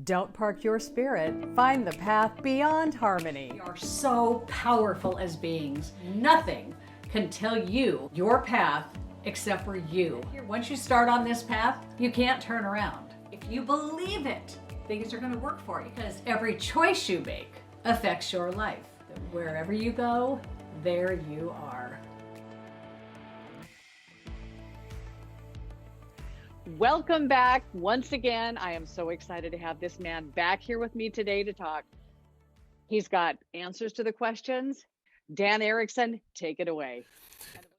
Don't park your spirit. Find the path beyond harmony. We are so powerful as beings. Nothing can tell you your path except for you. Once you start on this path, you can't turn around. If you believe it, things are going to work for you because every choice you make affects your life. Wherever you go, there you are. Welcome back once again. I am so excited to have this man back here with me today to talk. He's got answers to the questions. Dan Erickson, take it away.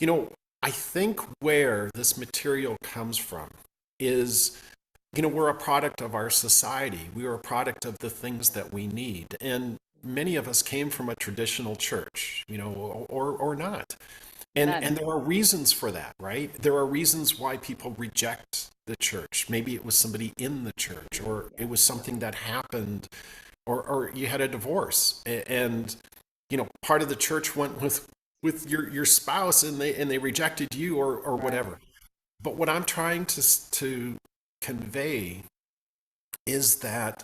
You know, I think where this material comes from is, we're a product of our society. We are a product of the things that we need. And many of us came from a traditional church, or not. And there are reasons for that, right? There are reasons why people reject the church. Maybe it was somebody in the church, or it was something that happened, or you had a divorce. And, part of the church went with your spouse and they rejected you or whatever. But what I'm trying to convey is that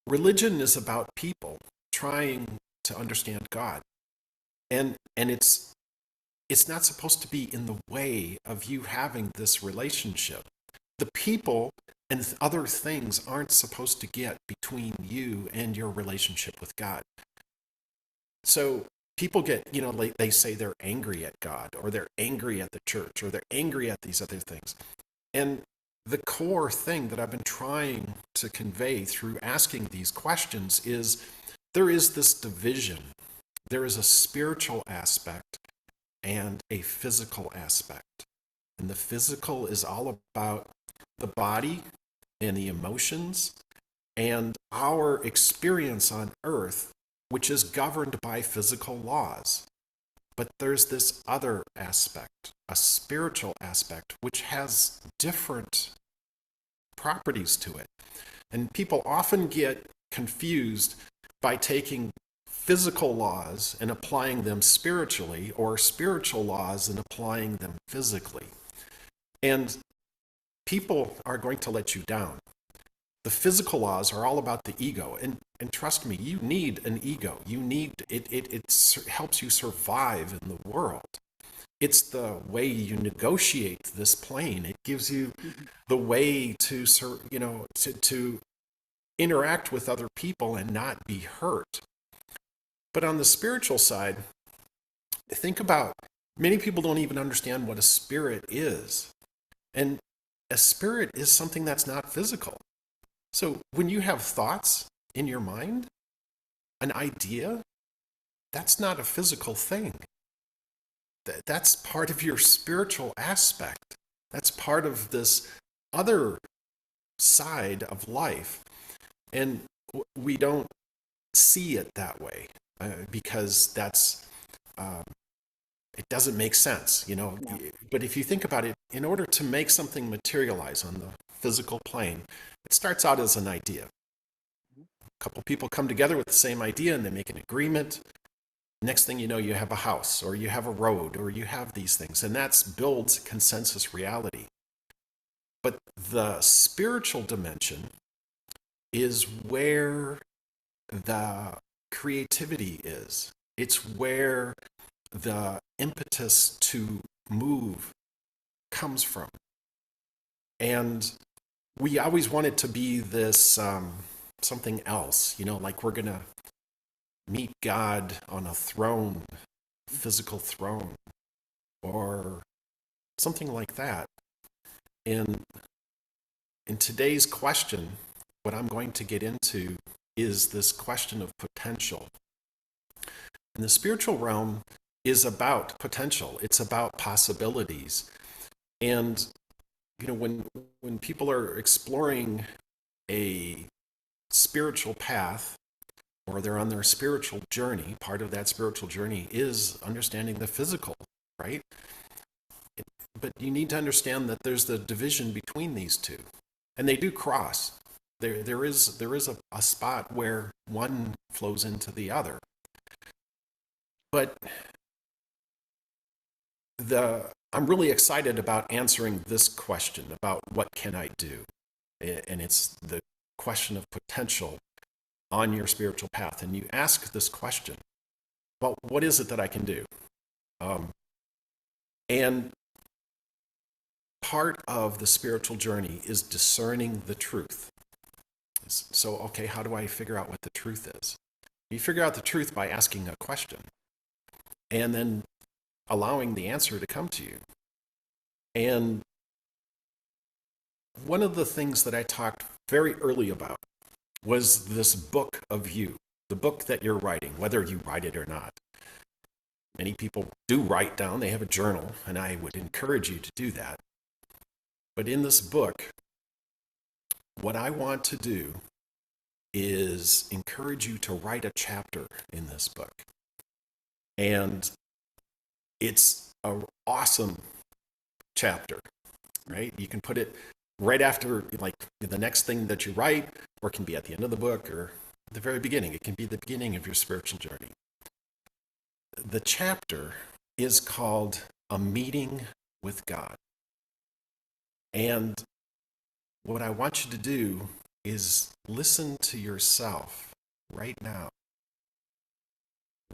religion is about people trying to understand God. And it's not supposed to be in the way of you having this relationship. The people and other things aren't supposed to get between you and your relationship with God. So people get, they say they're angry at God, or they're angry at the church, or they're angry at these other things. And the core thing that I've been trying to convey through asking these questions is there is this division. There is a spiritual aspect and a physical aspect. And the physical is all about the body and the emotions and our experience on earth, which is governed by physical laws. But there's this other aspect, a spiritual aspect, which has different properties to it. And people often get confused by taking physical laws and applying them spiritually, or spiritual laws and applying them physically. And people are going to let you down. The physical laws are all about the ego. And trust me, you need an ego. You need it helps you survive in the world. It's the way you negotiate this plane. It gives you the way to interact with other people and not be hurt. But on the spiritual side, think about, many people don't even understand what a spirit is. And a spirit is something that's not physical. So when you have thoughts in your mind, an idea, that's not a physical thing. That's part of your spiritual aspect. That's part of this other side of life. And we don't see it that way. Because that's, it doesn't make sense, No. But if you think about it, in order to make something materialize on the physical plane, it starts out as an idea. A couple people come together with the same idea and they make an agreement. Next thing you know, you have a house, or you have a road, or you have these things, and that builds consensus reality. But the spiritual dimension is where the creativity is. It's where the impetus to move comes from. And we always want it to be this something else, like we're going to meet God on a throne, physical throne, or something like that. And in today's question, what I'm going to get into is this question of potential. And the spiritual realm is about potential. It's about possibilities. And, when people are exploring a spiritual path, or they're on their spiritual journey, part of that spiritual journey is understanding the physical, right? But you need to understand that there's the division between these two. And they do cross. There is a spot where one flows into the other. But I'm really excited about answering this question about what can I do? And it's the question of potential on your spiritual path, and you ask this question, well, what is it that I can do? And part of the spiritual journey is discerning the truth. So, okay, how do I figure out what the truth is? You figure out the truth by asking a question and then allowing the answer to come to you. And one of the things that I talked very early about was this book of you, the book that you're writing, whether you write it or not. Many people do write down, they have a journal, and I would encourage you to do that. But in this book, what I want to do is encourage you to write a chapter in this book. And it's an awesome chapter, right? You can put it right after, like, the next thing that you write, or it can be at the end of the book or the very beginning. It can be the beginning of your spiritual journey. The chapter is called A Meeting with God. And what I want you to do is listen to yourself right now.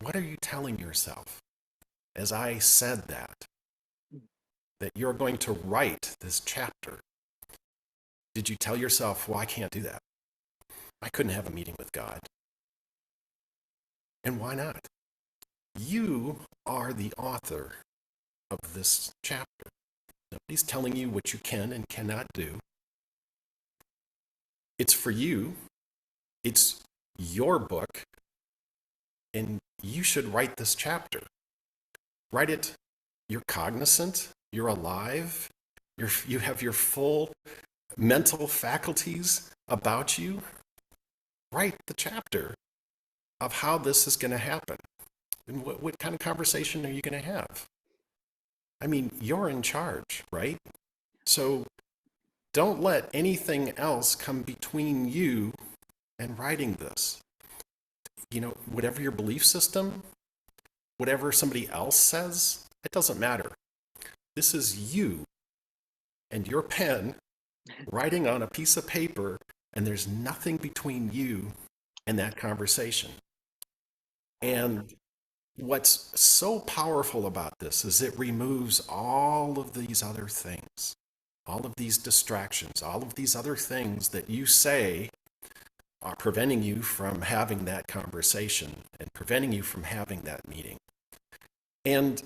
What are you telling yourself? As I said that you're going to write this chapter, did you tell yourself, well, I can't do that. I couldn't have a meeting with God. And why not? You are the author of this chapter. Nobody's telling you what you can and cannot do. It's for you. It's your book. And you should write this chapter. Write it. You're cognizant. You're alive. You have your full mental faculties about you. Write the chapter of how this is going to happen. And what kind of conversation are you going to have? I mean, you're in charge, right? So don't let anything else come between you and writing this. You know, whatever your belief system, whatever somebody else says, it doesn't matter. This is you and your pen writing on a piece of paper, and there's nothing between you and that conversation. And what's so powerful about this is it removes all of these other things, all of these distractions, all of these other things that you say are preventing you from having that conversation and preventing you from having that meeting. And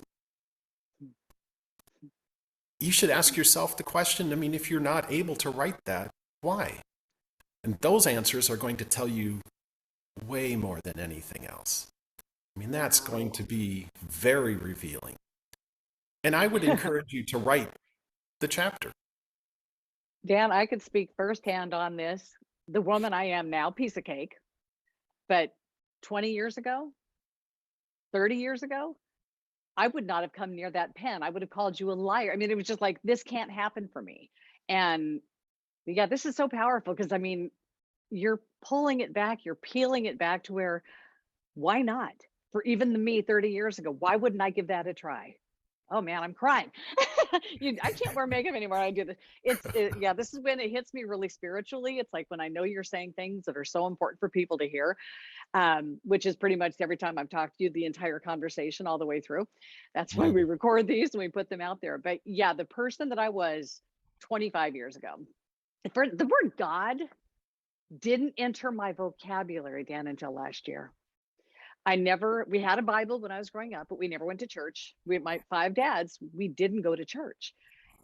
you should ask yourself the question, I mean, if you're not able to write that, why? And those answers are going to tell you way more than anything else. I mean, that's going to be very revealing. And I would encourage you to write the chapter. Dan, I could speak firsthand on this. The woman I am now, piece of cake. But 20 years ago, 30 years ago, I would not have come near that pen. I would have called you a liar. I mean, it was just like, this can't happen for me. And yeah, this is so powerful because, I mean, you're pulling it back, you're peeling it back to where, why not? For even the me 30 years ago, why wouldn't I give that a try? Oh man, I'm crying. I can't wear makeup anymore. I do this. Yeah, this is when it hits me really spiritually. It's like when I know you're saying things that are so important for people to hear, which is pretty much every time I've talked to you, the entire conversation all the way through. That's why we record these and we put them out there. But yeah, the person that I was 25 years ago, the word God didn't enter my vocabulary, Dan, until last year. We had a Bible when I was growing up, but we never went to church. My 5 dads, we didn't go to church.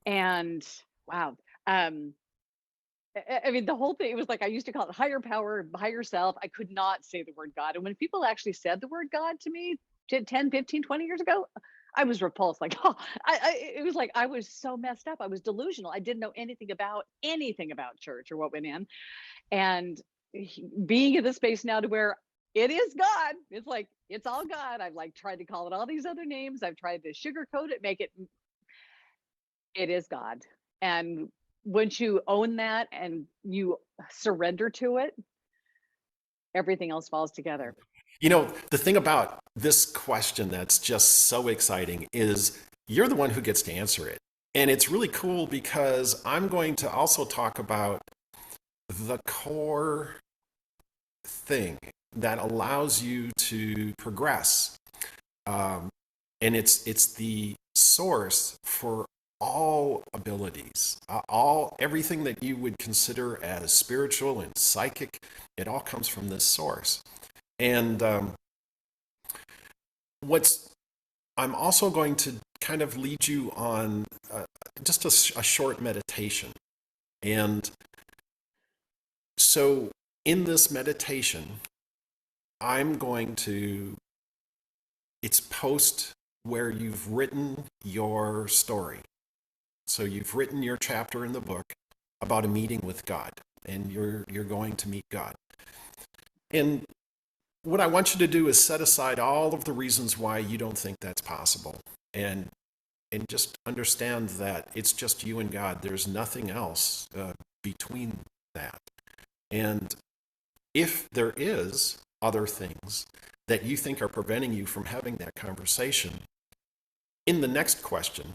And wow. I mean, the whole thing, it was like, I used to call it higher power, higher self. I could not say the word God. And when people actually said the word God to me 10, 15, 20 years ago, I was repulsed. Like, oh, it was like, I was so messed up. I was delusional. I didn't know anything about church or what went in. And being in this space now to where it is God. It's like, it's all God. I've like tried to call it all these other names. I've tried to sugarcoat it, it is God. And once you own that and you surrender to it, everything else falls together. You know, the thing about this question that's just so exciting is you're the one who gets to answer it. And it's really cool because I'm going to also talk about the core thing that allows you to progress. And it's the source for all abilities, everything that you would consider as spiritual and psychic. It all comes from this source. And I'm also going to kind of lead you on just a short meditation. And so in this meditation, it's post where you've written your story. So you've written your chapter in the book about a meeting with God, and you're going to meet God. And what I want you to do is set aside all of the reasons why you don't think that's possible, and just understand that it's just you and God. There's nothing else between that. And if there is other things that you think are preventing you from having that conversation, in the next question,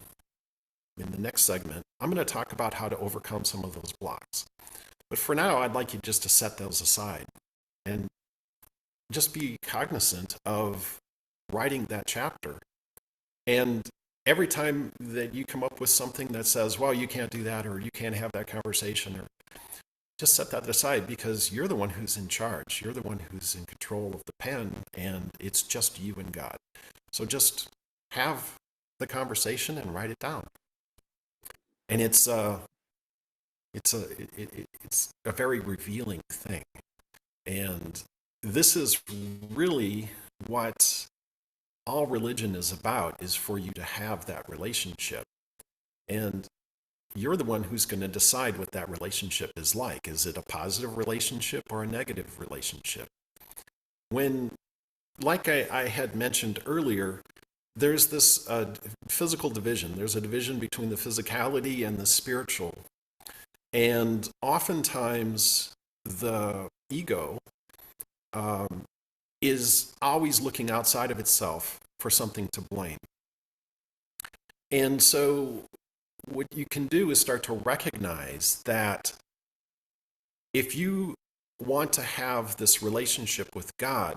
in the next segment, I'm going to talk about how to overcome some of those blocks. But for now, I'd like you just to set those aside and just be cognizant of writing that chapter. And every time that you come up with something that says, well, you can't do that, or you can't have that conversation, or just set that aside, because you're the one who's in charge. You're the one who's in control of the pen, and it's just you and God. So just have the conversation and write it down. And it's a very revealing thing. And this is really what all religion is about, is for you to have that relationship. And you're the one who's going to decide what that relationship is like. Is it a positive relationship or a negative relationship? When, like I had mentioned earlier, there's this physical division. There's a division between the physicality and the spiritual. And oftentimes the ego is always looking outside of itself for something to blame. And so what you can do is start to recognize that if you want to have this relationship with God,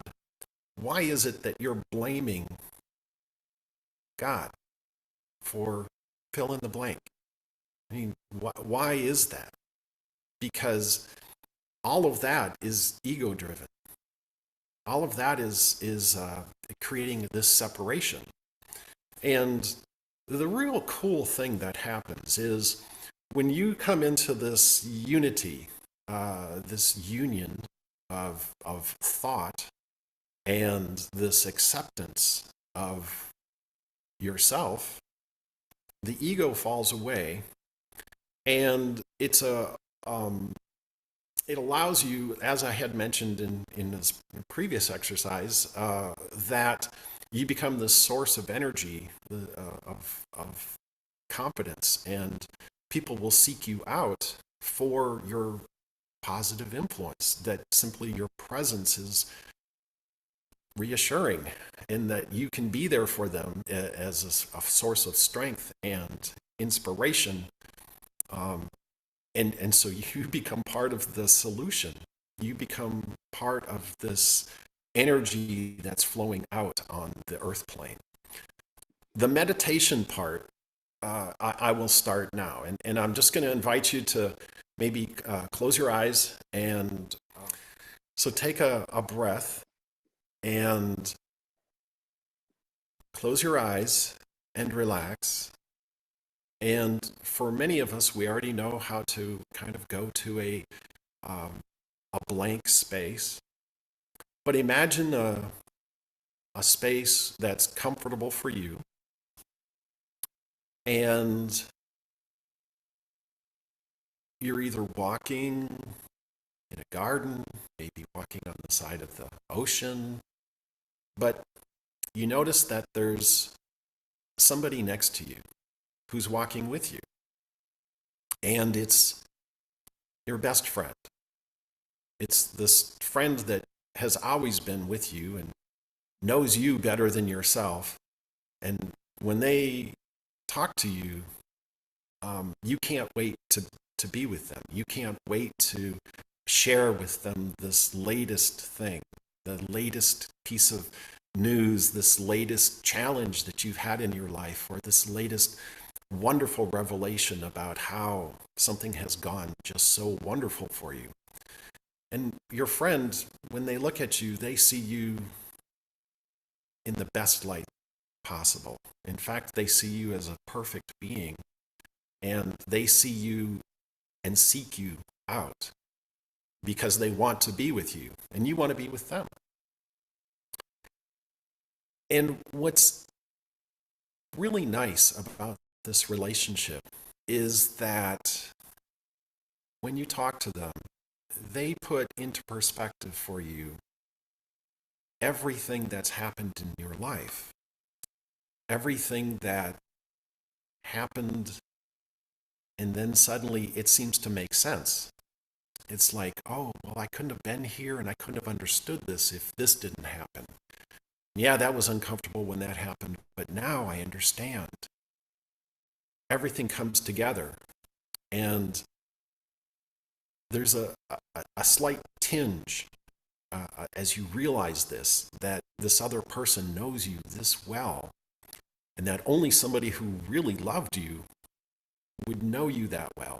why is it that you're blaming God for fill in the blank? I mean, why is that? Because all of that is ego-driven. All of that is creating this separation. And the real cool thing that happens is when you come into this unity, this union of thought, and this acceptance of yourself, the ego falls away, and it allows you, as I had mentioned in this previous exercise, that you become the source of energy, of confidence, and people will seek you out for your positive influence, that simply your presence is reassuring, and that you can be there for them as a source of strength and inspiration. And so you become part of the solution. You become part of this energy that's flowing out on the earth plane. The meditation part, I will start now. And I'm just going to invite you to maybe close your eyes. And so take a breath and close your eyes and relax. And for many of us, we already know how to kind of go to a blank space. But imagine a space that's comfortable for you. And you're either walking in a garden, maybe walking on the side of the ocean, but you notice that there's somebody next to you who's walking with you. And it's your best friend. It's this friend that has always been with you and knows you better than yourself. And when they talk to you, you can't wait to be with them. You can't wait to share with them this latest thing, the latest piece of news, this latest challenge that you've had in your life, or this latest wonderful revelation about how something has gone just so wonderful for you. And your friend, when they look at you, they see you in the best light possible. In fact, they see you as a perfect being, and they see you and seek you out because they want to be with you, and you want to be with them. And what's really nice about this relationship is that when you talk to them, they put into perspective for you everything that's happened in your life, everything that happened, and then suddenly it seems to make sense. It's like, oh, well, I couldn't have been here and I couldn't have understood this if this didn't happen. Yeah, that was uncomfortable when that happened, but now I understand. Everything comes together, and there's a slight tinge as you realize this, that this other person knows you this well, and that only somebody who really loved you would know you that well.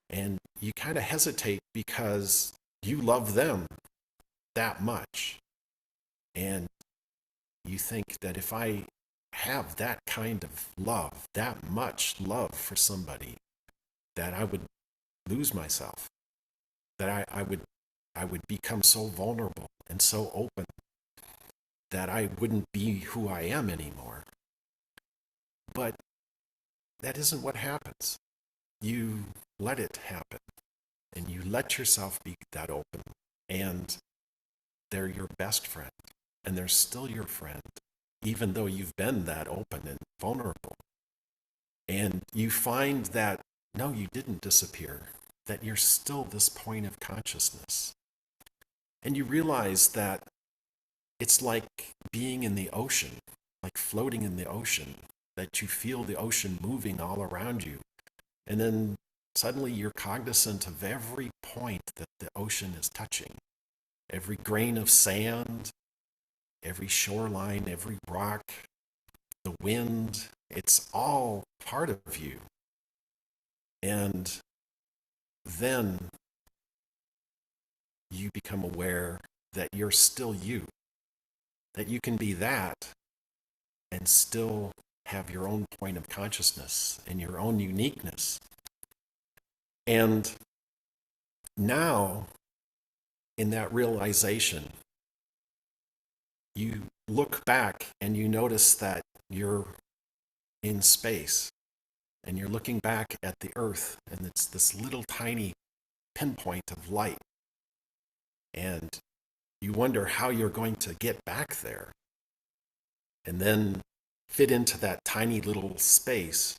And you kind of hesitate because you love them that much. And you think that if I have that kind of love, that much love for somebody, that I would lose myself, that I would become so vulnerable and so open that I wouldn't be who I am anymore. But that isn't what happens. You let it happen, and you let yourself be that open, and they're your best friend, and they're still your friend, even though you've been that open and vulnerable. And you find that, no, you didn't disappear, that you're still this point of consciousness. And you realize that it's like being in the ocean, like floating in the ocean, that you feel the ocean moving all around you. And then suddenly you're cognizant of every point that the ocean is touching, every grain of sand, every shoreline, every rock, the wind. It's all part of you. And then you become aware that you're still you, that you can be that and still have your own point of consciousness and your own uniqueness. And now, in that realization, you look back and you notice that you're in space, and you're looking back at the earth, and it's this little tiny pinpoint of light. And you wonder how you're going to get back there and then fit into that tiny little space.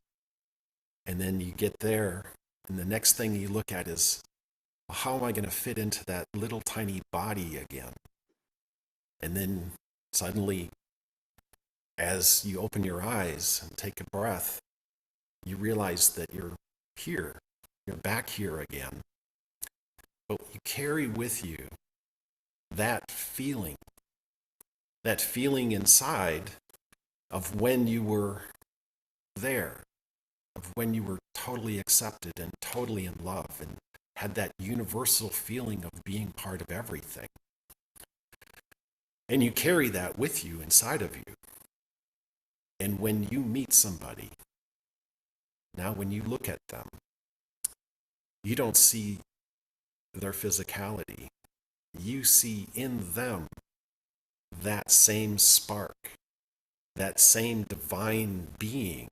And then you get there, and the next thing you look at is, well, how am I going to fit into that little tiny body again? And then suddenly, as you open your eyes and take a breath, you realize that you're here, you're back here again. But you carry with you that feeling inside of when you were there, of when you were totally accepted and totally in love and had that universal feeling of being part of everything. And you carry that with you inside of you. And when you meet somebody, now when you look at them, you don't see their physicality. You see in them that same spark, that same divine being.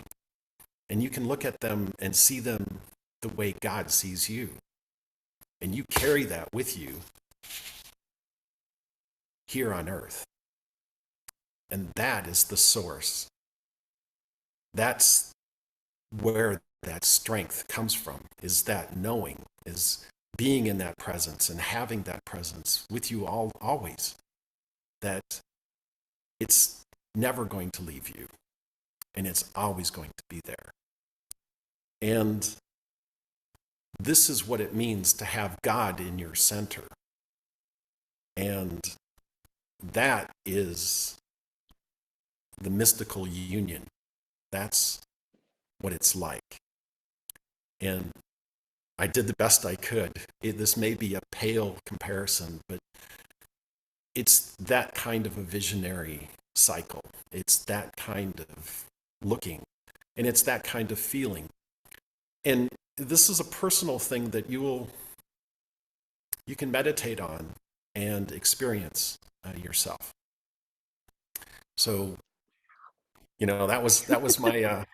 And you can look at them and see them the way God sees you. And you carry that with you here on earth. And that is the source. That's where that strength comes from, is that knowing, is being in that presence and having that presence with you always. That it's never going to leave you, and it's always going to be there. And this is what it means to have God in your center. And that is the mystical union. That's what it's like. And I did the best I could. This may be a pale comparison, but it's that kind of a visionary cycle. It's that kind of looking, and it's that kind of feeling. And this is a personal thing that you can meditate on and experience yourself. So, that was my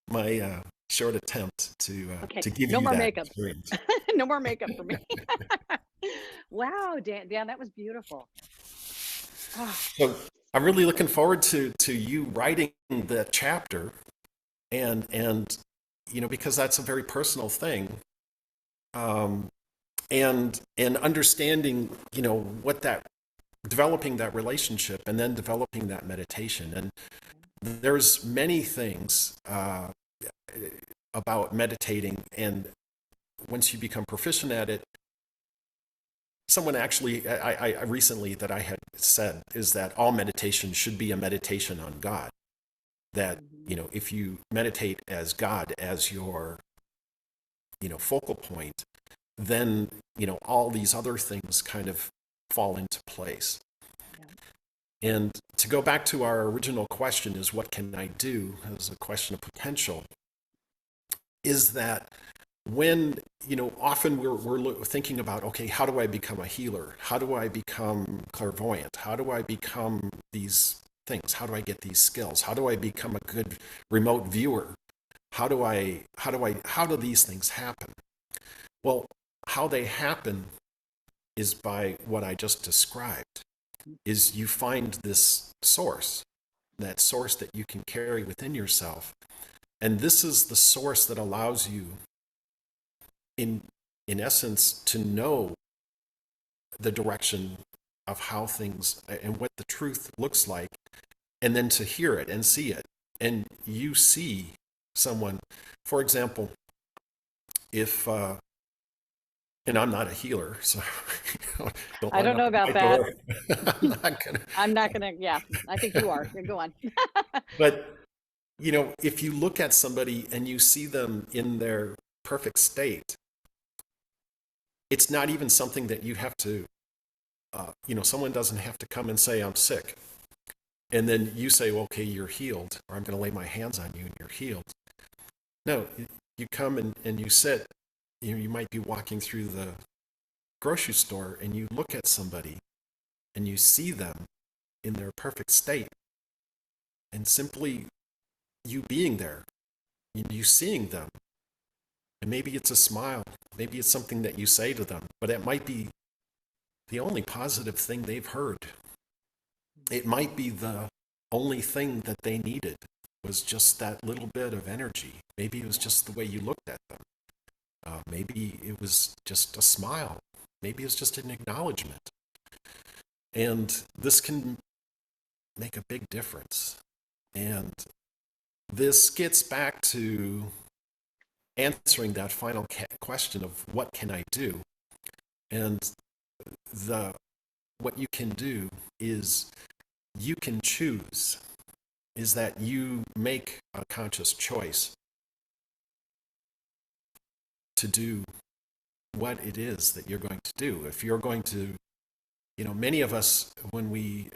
my short attempt to give no you more that makeup. experience. No more makeup for me. Wow, Dan, that was beautiful. So I'm really looking forward to you writing that chapter, and because that's a very personal thing, and understanding what that, developing that relationship and then developing that meditation. And there's many things about meditating, and once you become proficient at it, someone actually, I recently that I had said is that all meditation should be a meditation on God. That, if you meditate as God as your, focal point, then, all these other things kind of fall into place. Yeah. And to go back to our original question is, what can I do? As a question of potential, is that when, often we're thinking about, okay, how do I become a healer? How do I become clairvoyant? How do I become these things? How do I get these skills? How do I become a good remote viewer? How do these things happen? Well, how they happen is by what I just described, is you find this source, that source that you can carry within yourself. And this is the source that allows you, in essence, to know the direction of how things and what the truth looks like, and then to hear it and see it. And you see someone, for example, if and I'm not a healer, so I don't know about that. I'm not gonna. Yeah, I think you are. Go on. But if you look at somebody and you see them in their perfect state, it's not even something that you have to, someone doesn't have to come and say, I'm sick. And then you say, well, okay, you're healed, or I'm going to lay my hands on you and you're healed. No, you come and you sit, you might be walking through the grocery store and you look at somebody and you see them in their perfect state. And simply you being there, you seeing them, and maybe it's a smile, maybe it's something that you say to them, but it might be the only positive thing they've heard. It might be the only thing that they needed, was just that little bit of energy. Maybe it was just the way you looked at them. Maybe it was just a smile. Maybe it's just an acknowledgement. And this can make a big difference. And this gets back to answering that final question of what can I do? And what you can do is you can choose, is that you make a conscious choice to do what it is that you're going to do. If you're going to, many of us, when we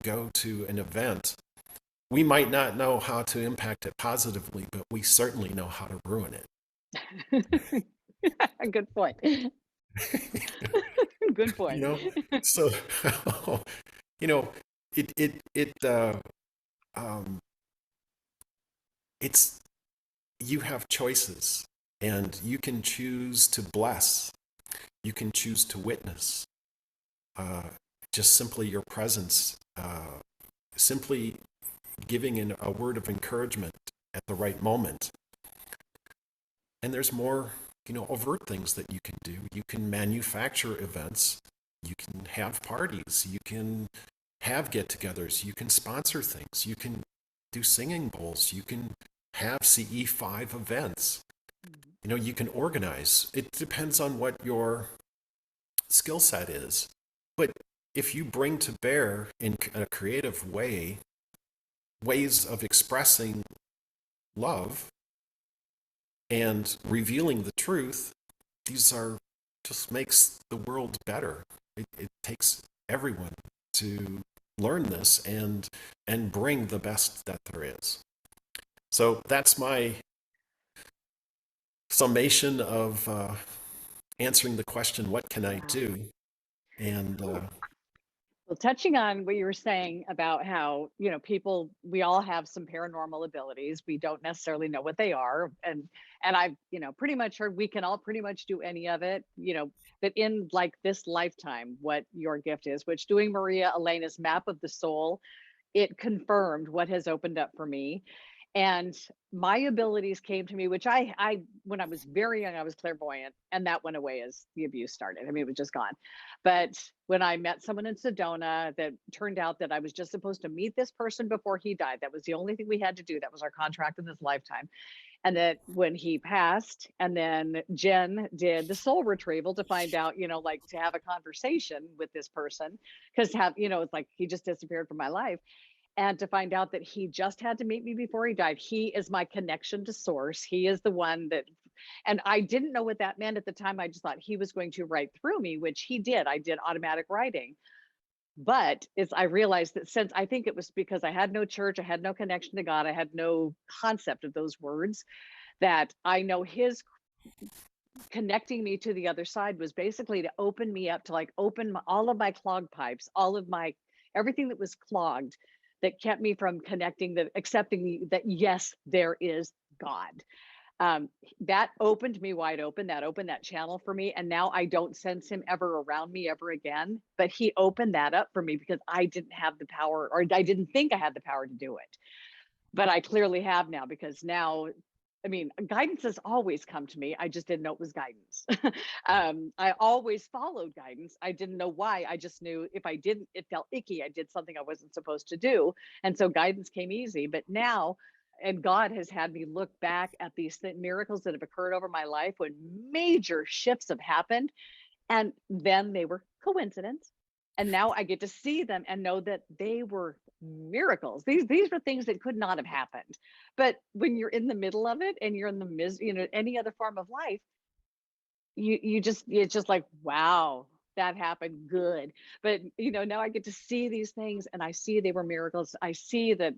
go to an event, we might not know how to impact it positively, but we certainly know how to ruin it. Good point. Good point. So, it's, you have choices, and you can choose to bless. You can choose to witness. Just simply your presence, simply giving a word of encouragement at the right moment. And there's more, overt things that you can do. You can manufacture events. You can have parties. You can have get-togethers. You can sponsor things. You can do singing bowls. You can have CE5 events. you can organize. It depends on what your skill set is. But if you bring to bear in a creative way ways of expressing love and revealing the truth, these are just makes the world better. It takes everyone to learn this and bring the best that there is. So that's my summation of answering the question, what can I do? And Well, touching on what you were saying about how, people, we all have some paranormal abilities. We don't necessarily know what they are. And I've, pretty much heard we can all pretty much do any of it, that in like this lifetime, what your gift is, which doing Maria Elena's map of the soul, it confirmed what has opened up for me. And my abilities came to me, which I when I was very young, I was clairvoyant, and that went away as the abuse started. I mean, it was just gone. But when I met someone in Sedona, that turned out that I was just supposed to meet this person before he died. That was the only thing we had to do. That was our contract in this lifetime. And that when he passed, and then Jen did the soul retrieval to find out, like to have a conversation with this person, because it's like he just disappeared from my life. And to find out that he just had to meet me before he died. He is my connection to source. He is the one that, and I didn't know what that meant at the time. I just thought he was going to write through me, which he did. I did automatic writing. But I realized that, since I think it was because I had no church, I had no connection to God, I had no concept of those words, that I know his connecting me to the other side was basically to open me up, to like open all of my clogged pipes, all of my, everything that was clogged, that kept me from connecting, that accepting that yes, there is God. That opened me wide open. That opened that channel for me. And now I don't sense him ever around me ever again. But he opened that up for me because I didn't have the power, or I didn't think I had the power to do it. But I clearly have now, because now, I mean, guidance has always come to me. I just didn't know it was guidance. I always followed guidance. I didn't know why. I just knew if I didn't, it felt icky. I did something I wasn't supposed to do. And so guidance came easy. But now, and God has had me look back at these miracles that have occurred over my life when major shifts have happened. And then they were coincidence. And now I get to see them and know that they were miracles. These were things that could not have happened. But when you're in the middle of it and you're in the any other form of life, it's just like, wow, that happened. Good. But now I get to see these things, and I see they were miracles. I see that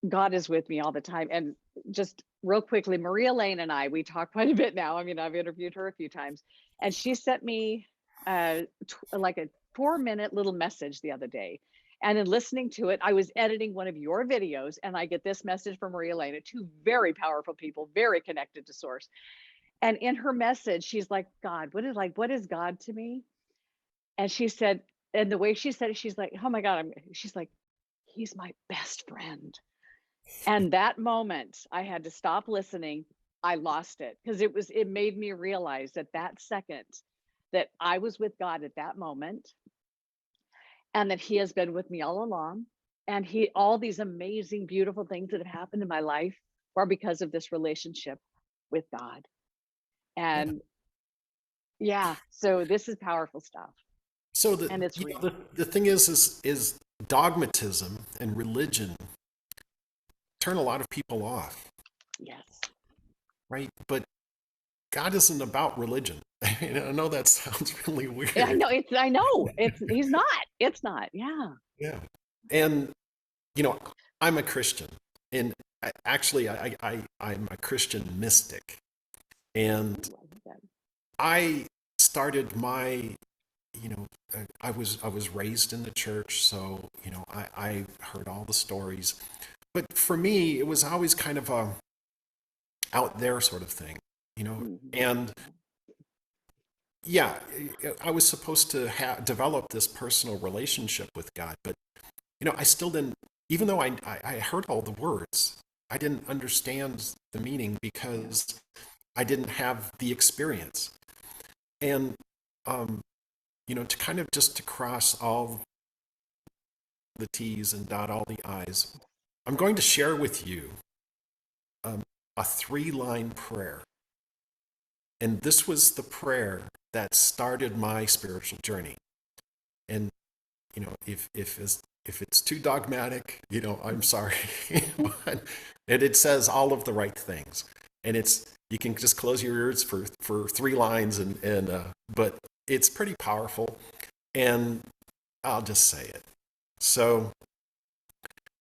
God is with me all the time. And just real quickly, Maria Lane and we talk quite a bit now. I mean, I've interviewed her a few times, and she sent me like a 4-minute little message the other day. And in listening to it, I was editing one of your videos, and I get this message from Maria Elena, two very powerful people, very connected to source. And in her message, she's like, God, what is God to me? And she said, and the way she said it, she's like, oh my God, she's like, he's my best friend. And that moment, I had to stop listening. I lost it, because it made me realize that second that I was with God at that moment, and that he has been with me all along. And all these amazing, beautiful things that have happened in my life are because of this relationship with God. And yeah, so this is powerful stuff. so And it's real. the thing is dogmatism and religion turn a lot of people off. Yes. Right? But God isn't about religion. I know that sounds really weird. Yeah, I know. He's not. It's not. Yeah. Yeah. And, I'm a Christian. And actually, I'm a Christian mystic. And I started my, I was raised in the church. So, I heard all the stories. But for me, it was always kind of a out there sort of thing, and yeah, I was supposed to develop this personal relationship with God, but I still didn't. Even though I heard all the words, I didn't understand the meaning because I didn't have the experience. And to kind of just to cross all the T's and dot all the I's, I'm going to share with you a 3-line prayer And this was the prayer that started my spiritual journey. And, if it's too dogmatic, I'm sorry. But, and it says all of the right things. And you can just close your ears for 3 lines, but it's pretty powerful. And I'll just say it. So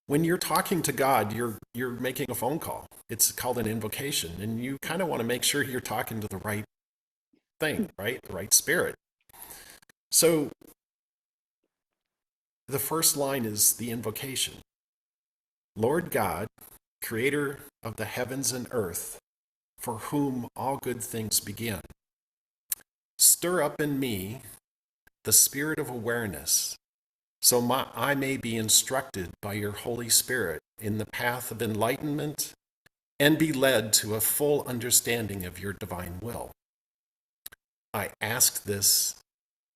when you're talking to God, you're making a phone call. It's called an invocation, and you kind of want to make sure you're talking to the right thing, right? The right spirit. So the first line is the invocation. Lord God, creator of the heavens and earth, for whom all good things begin, stir up in me the spirit of awareness, so I may be instructed by your Holy Spirit in the path of enlightenment and be led to a full understanding of your divine will. I ask this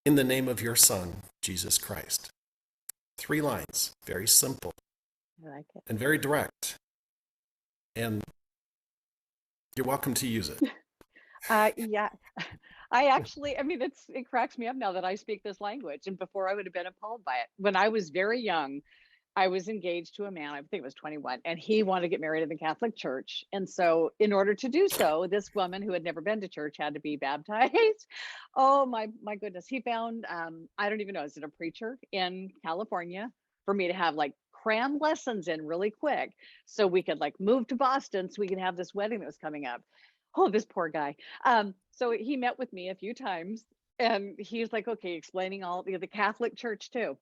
in the name of your Son, Jesus Christ. 3 lines, very simple. I like it. And very direct. And you're welcome to use it. Yeah, it cracks me up now that I speak this language. And before I would have been appalled by it. When I was very young, I was engaged to a man, I think it was 21, and he wanted to get married in the Catholic Church. And so, in order to do so, this woman who had never been to church had to be baptized. Oh my goodness. He found, I don't even know, is it a preacher in California for me to have like cram lessons in really quick so we could like move to Boston so we could have this wedding that was coming up. Oh, this poor guy. So he met with me a few times and he's like, okay, explaining all the Catholic Church too.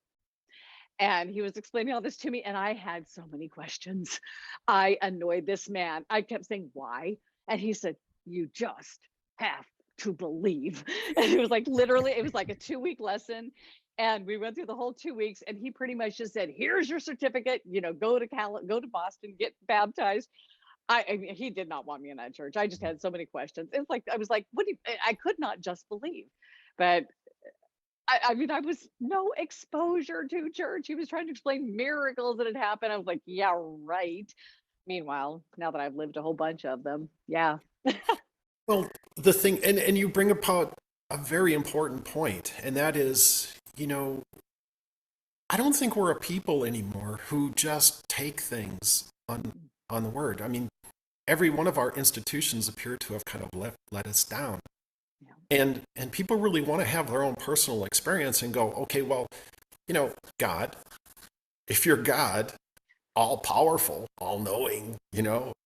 And he was explaining all this to me, and I had so many questions. I annoyed this man. I kept saying, why? And he said, you just have to believe. And it was like, literally, it was like a 2-week lesson. And we went through the whole 2 weeks, and he pretty much just said, here's your certificate, go to Boston, get baptized. I mean, he did not want me in that church. I just had so many questions. It's like, I was like, I could not just believe. But I mean, I was no exposure to church. He was trying to explain miracles that had happened. I was like, yeah, right. Meanwhile, now that I've lived a whole bunch of them, yeah. Well, the thing, and you bring up a very important point, and that is, I don't think we're a people anymore who just take things on the word. I mean, every one of our institutions appear to have kind of let us down. And people really want to have their own personal experience and go, okay, well, God, if you're God, all powerful, all knowing,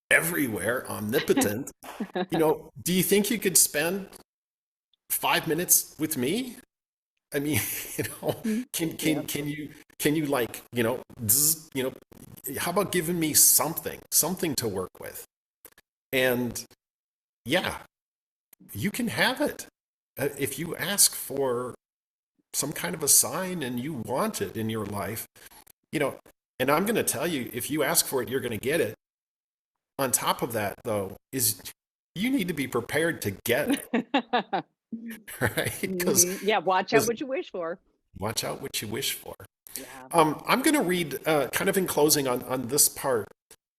everywhere, omnipotent, do you think you could spend 5 minutes with me? I mean, can you like, how about giving me something to work with? And yeah, you can have it. If you ask for some kind of a sign and you want it in your life, and I'm going to tell you, if you ask for it, you're going to get it. On top of that, though, is you need to be prepared to get it, right? Yeah, watch out what you wish for. Watch out what you wish for. Yeah. I'm going to read, kind of in closing on this part,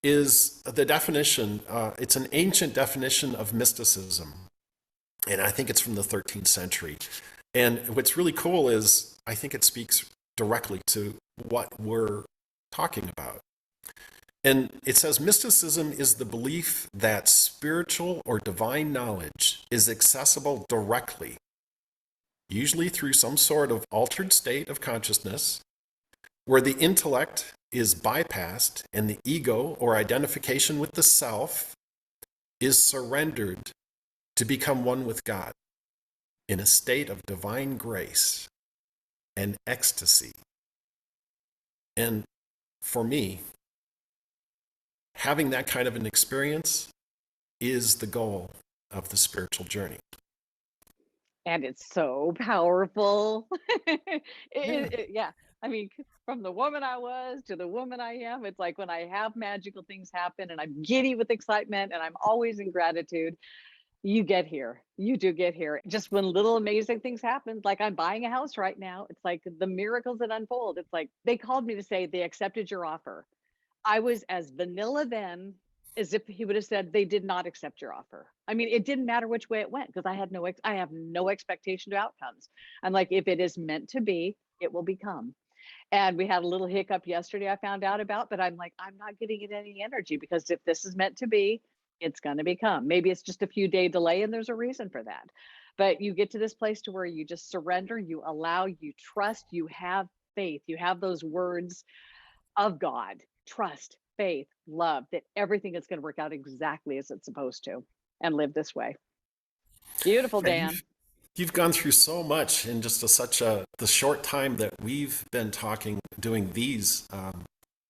is the definition. It's an ancient definition of mysticism. And I think it's from the 13th century. And what's really cool is I think it speaks directly to what we're talking about. And it says mysticism is the belief that spiritual or divine knowledge is accessible directly, usually through some sort of altered state of consciousness, where the intellect is bypassed and the ego or identification with the self is surrendered to become one with God in a state of divine grace and ecstasy. And for me, having that kind of an experience is the goal of the spiritual journey. And it's so powerful. Yeah. Yeah. I mean, from the woman I was to the woman I am, it's like when I have magical things happen and I'm giddy with excitement and I'm always in gratitude. You get here. You do get here. Just when little amazing things happen, like I'm buying a house right now, it's like the miracles that unfold. It's like they called me to say they accepted your offer. I was as vanilla then as if he would have said they did not accept your offer. I mean, it didn't matter which way it went because I have no expectation to outcomes. I'm like, if it is meant to be, it will become. And we had a little hiccup yesterday I found out about, but I'm like, I'm not getting it any energy because if this is meant to be, it's going to become. Maybe it's just a few day delay and there's a reason for that. But you get to this place to where you just surrender, you allow, you trust, you have faith, you have those words of God, trust, faith, love, that everything is going to work out exactly as it's supposed to, and live this way. Beautiful, Yeah, Dan. you've gone through so much in just the short time that we've been talking, doing these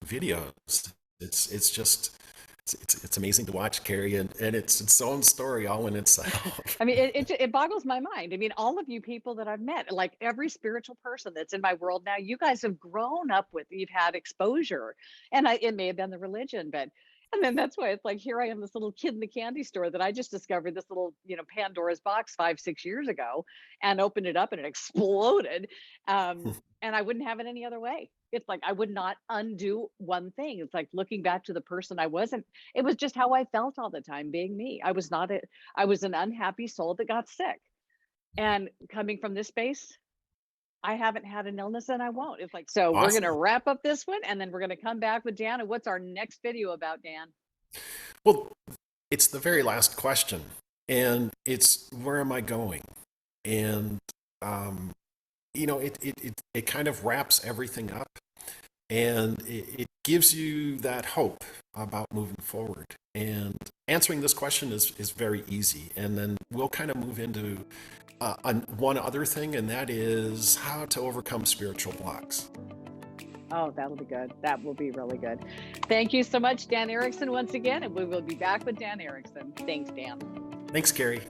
videos. It's just it's amazing to watch, Carrie, and it's its own story all in itself. I mean, it boggles my mind. I mean, all of you people that I've met, like every spiritual person that's in my world now, you guys have grown up with, you've had exposure, and it may have been the religion, but. And then that's why it's like, here I am, this little kid in the candy store that I just discovered this little, Pandora's box 5-6 years ago, and opened it up and it exploded. And I wouldn't have it any other way. It's like, I would not undo one thing. It's like looking back to the person I wasn't, it was just how I felt all the time being me. I was an unhappy soul that got sick. And coming from this space, I haven't had an illness and I won't. It's like, so we're going to Awesome. wrap up this one and then we're going to come back with Dan. And what's our next video about, Dan? Well, it's the very last question, and it's where am I going? And it kind of wraps everything up, and it gives you that hope about moving forward. And answering this question is very easy. And then we'll kind of move into one other thing, and that is how to overcome spiritual blocks. Oh, that'll be good. That will be really good. Thank you so much, Dan Erickson, once again, and we will be back with Dan Erickson. Thanks, Dan. Thanks, Carrie.